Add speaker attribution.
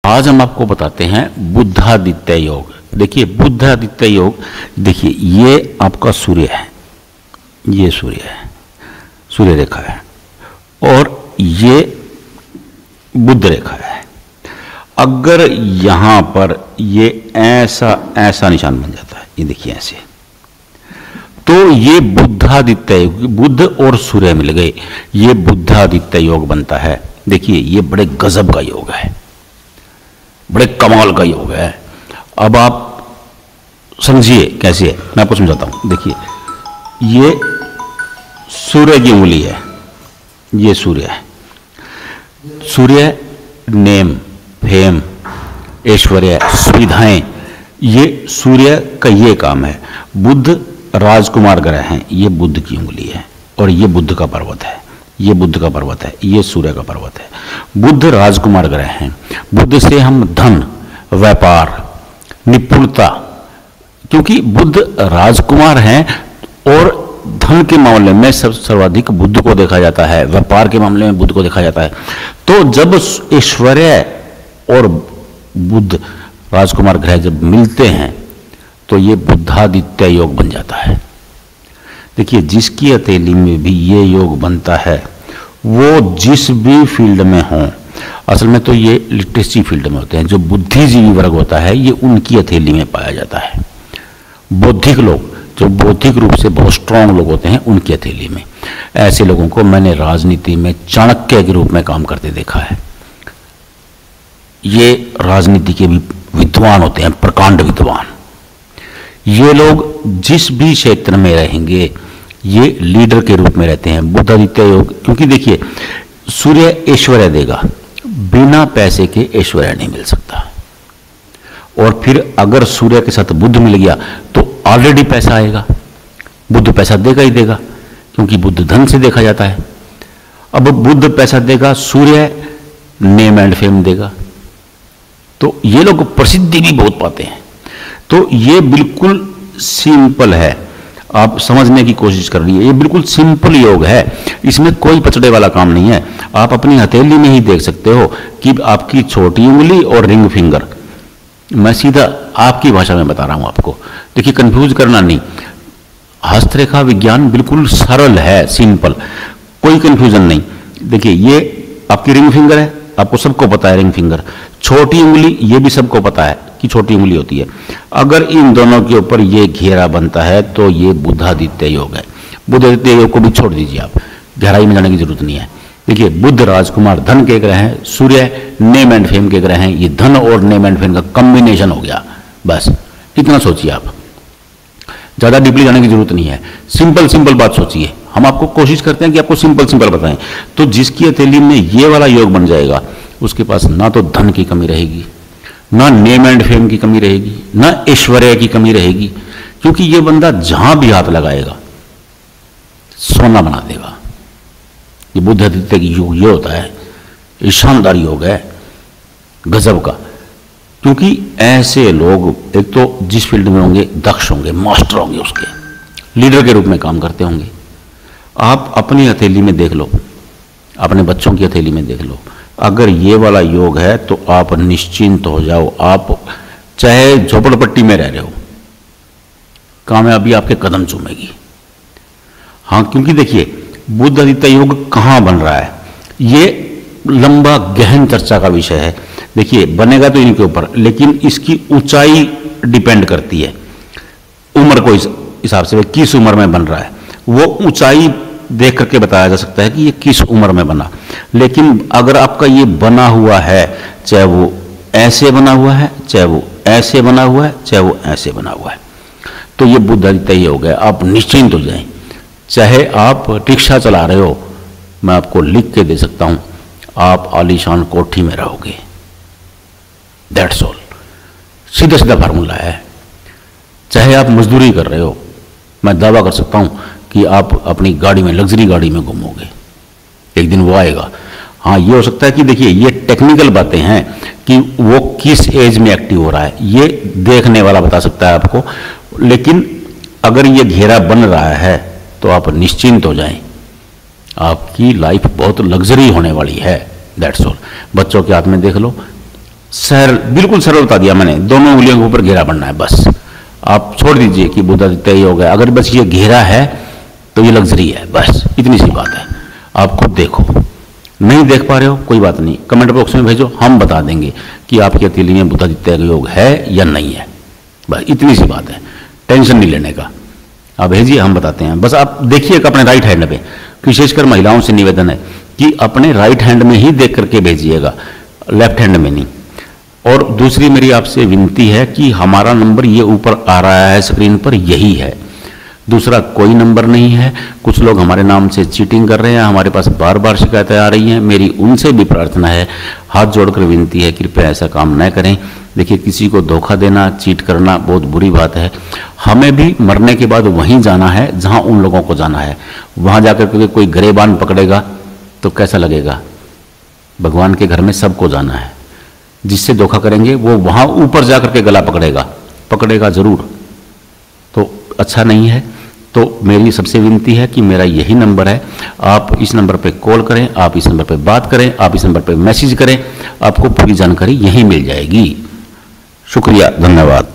Speaker 1: आज हम आपको बताते हैं बुद्धादित्य योग। देखिए बुद्धादित्य योग, देखिए ये आपका सूर्य है, ये सूर्य है, सूर्य रेखा है, और ये बुध रेखा है। अगर यहां पर ये ऐसा निशान बन जाता है, ये देखिए ऐसे, तो ये बुद्धादित्य योग, बुध और सूर्य मिल गए, ये बुद्धादित्य योग बनता है। देखिए ये बड़े गजब का योग है, बड़े कमाल का योग है। अब आप समझिए कैसे है, मैं आपको समझाता हूं। देखिए ये सूर्य की उंगली है, ये सूर्य है, सूर्य नेम, फेम, ऐश्वर्य, सुविधाएं, ये सूर्य का ये काम है। बुध राजकुमार ग्रह हैं, ये बुध की उंगली है, और ये बुध का पर्वत है, ये बुध का पर्वत है, ये सूर्य का पर्वत है। बुध राजकुमार ग्रह हैं, बुध से हम धन, व्यापार, निपुणता, क्योंकि बुध राजकुमार हैं और धन के मामले में सर्वाधिक बुध को देखा जाता है, व्यापार के मामले में बुध को देखा जाता है। तो जब ऐश्वर्य और बुध राजकुमार ग्रह जब मिलते हैं तो ये बुद्धादित्य योग बन जाता है। देखिए जिसकी हथेली में भी ये योग बनता है वो जिस भी फील्ड में हो, असल में तो ये लिटरेसी फील्ड में होते हैं, जो बुद्धिजीवी वर्ग होता है ये उनकी हथेली में पाया जाता है। बौद्धिक लोग, जो बौद्धिक रूप से बहुत स्ट्रांग लोग होते हैं, उनकी हथेली में। ऐसे लोगों को मैंने राजनीति में चाणक्य के रूप में काम करते देखा है। ये राजनीति के भी विद्वान होते हैं, प्रकांड विद्वान। ये लोग जिस भी क्षेत्र में रहेंगे ये लीडर के रूप में रहते हैं। बुद्धादित्य योग, क्योंकि देखिए सूर्य ऐश्वर्य देगा, बिना पैसे के ऐश्वर्य नहीं मिल सकता। और फिर अगर सूर्य के साथ बुध मिल गया तो ऑलरेडी पैसा आएगा, बुध पैसा देगा ही देगा, क्योंकि बुध धन से देखा जाता है। अब बुध पैसा देगा, सूर्य नेम एंड फेम देगा, तो ये लोग प्रसिद्धि भी बहुत पाते हैं। तो ये बिल्कुल सिंपल है, आप समझने की कोशिश कर रही है, ये बिल्कुल सिंपल योग है, इसमें कोई पचड़े वाला काम नहीं है। आप अपनी हथेली में ही देख सकते हो कि आपकी छोटी उंगली और रिंग फिंगर, मैं सीधा आपकी भाषा में बता रहा हूं आपको, देखिए कंफ्यूज करना नहीं। हस्तरेखा विज्ञान बिल्कुल सरल है, सिंपल, कोई कंफ्यूजन नहीं। देखिए ये आपकी रिंग फिंगर है, आपको सबको पता है रिंग फिंगर। छोटी उंगली, ये भी सबको पता है कि छोटी उंगली होती है। अगर इन दोनों के ऊपर ये घेरा बनता है तो ये बुद्धादित्य योग है। बुद्धादित्य योग को भी छोड़ दीजिए, आप गहराई में जाने की जरूरत नहीं है। देखिए बुध राजकुमार धन के ग्रह हैं, सूर्य नेम एंड फेम के ग्रह हैं, ये धन और नेम एंड फेम का कॉम्बिनेशन हो गया। बस इतना सोचिए, आप ज्यादा डीपली जाने की जरूरत नहीं है, सिंपल सिंपल बात सोचिए। हम आपको कोशिश करते हैं कि आपको सिंपल सिंपल बताएं। तो जिसकी हथेली में ये वाला योग बन जाएगा उसके पास ना तो धन की कमी रहेगी, ना नेम एंड फेम की कमी रहेगी, ना ऐश्वर्य की कमी रहेगी, क्योंकि ये बंदा जहां भी हाथ लगाएगा सोना बना देगा। ये बुद्धादित्य की योग ये होता है, ये शानदार योग है, गजब का। क्योंकि ऐसे लोग एक तो जिस फील्ड में होंगे दक्ष होंगे, मास्टर होंगे, उसके लीडर के रूप में काम करते होंगे। आप अपनी हथेली में देख लो, अपने बच्चों की हथेली में देख लो, अगर ये वाला योग है तो आप निश्चिंत हो जाओ। आप चाहे झोपड़पट्टी में रह रहे हो, कामयाबी आपके कदम चूमेगी। हाँ, क्योंकि देखिए बुद्धादित्य योग कहाँ बन रहा है, ये लंबा गहन चर्चा का विषय है। देखिए बनेगा तो इनके ऊपर, लेकिन इसकी ऊंचाई डिपेंड करती है उम्र को हिसाब से, किस उम्र में बन रहा है वो ऊंचाई देख करके बताया जा सकता है कि ये किस उम्र में बना। लेकिन अगर आपका ये बना हुआ है, चाहे वो ऐसे बना हुआ है, चाहे वो ऐसे बना हुआ है, चाहे वो ऐसे बना हुआ है, तो ये बुद्धादित्य योग है। आप निश्चिंत हो जाएं। चाहे आप रिक्शा चला रहे हो, मैं आपको लिख के दे सकता हूं, आप आलीशान कोठी में रहोगे। दैट्स ऑल, सीधा सीधा फार्मूला है। चाहे आप मजदूरी कर रहे हो, मैं दावा कर सकता हूं कि आप अपनी गाड़ी में, लग्जरी गाड़ी में घूमोगे, एक दिन वो आएगा। हाँ, ये हो सकता है कि देखिए ये टेक्निकल बातें हैं कि वो किस एज में एक्टिव हो रहा है, ये देखने वाला बता सकता है आपको। लेकिन अगर ये घेरा बन रहा है तो आप निश्चिंत हो जाएं, आपकी लाइफ बहुत लग्जरी होने वाली है। That's all. बच्चों के हाथ में देख लो, बिल्कुल सरल बता दिया मैंने, दोनों उंगलियों के ऊपर घेरा बनना है बस। आप छोड़ दीजिए कि बुधादित्य योग है, अगर बस ये घेरा है तो ये लग्जरी है, बस इतनी सी बात है। आप खुद देखो, नहीं देख पा रहे हो कोई बात नहीं, कमेंट बॉक्स में भेजो, हम बता देंगे कि आपकी हथेली में बुधादित्य योग है या नहीं है, बस इतनी सी बात है, टेंशन नहीं लेने का। आप भेजिए, हम बताते हैं। बस आप देखिए अपने राइट हैंड में, विशेषकर महिलाओं से निवेदन है कि अपने राइट हैंड में ही देख करके भेजिएगा, लेफ्ट हैंड में नहीं। और दूसरी मेरी आपसे विनती है कि हमारा नंबर ये ऊपर आ रहा है स्क्रीन पर, यही है, दूसरा कोई नंबर नहीं है। कुछ लोग हमारे नाम से चीटिंग कर रहे हैं, हमारे पास बार बार शिकायतें आ रही हैं। मेरी उनसे भी प्रार्थना है, हाथ जोड़कर विनती है, कृपया ऐसा काम न करें। देखिए, किसी को धोखा देना, चीट करना बहुत बुरी बात है। हमें भी मरने के बाद वहीं जाना है जहां उन लोगों को जाना है। वहां जाकर के कोई गरेबान पकड़ेगा तो कैसा लगेगा? भगवान के घर में सबको जाना है। जिससे धोखा करेंगे वो वहां ऊपर जाकर के गला पकड़ेगा जरूर, तो अच्छा नहीं है। तो मेरी सबसे विनती है कि मेरा यही नंबर है, आप इस नंबर पे कॉल करें, आप इस नंबर पे बात करें, आप इस नंबर पे मैसेज करें, आपको पूरी जानकारी यहीं मिल जाएगी। शुक्रिया, धन्यवाद।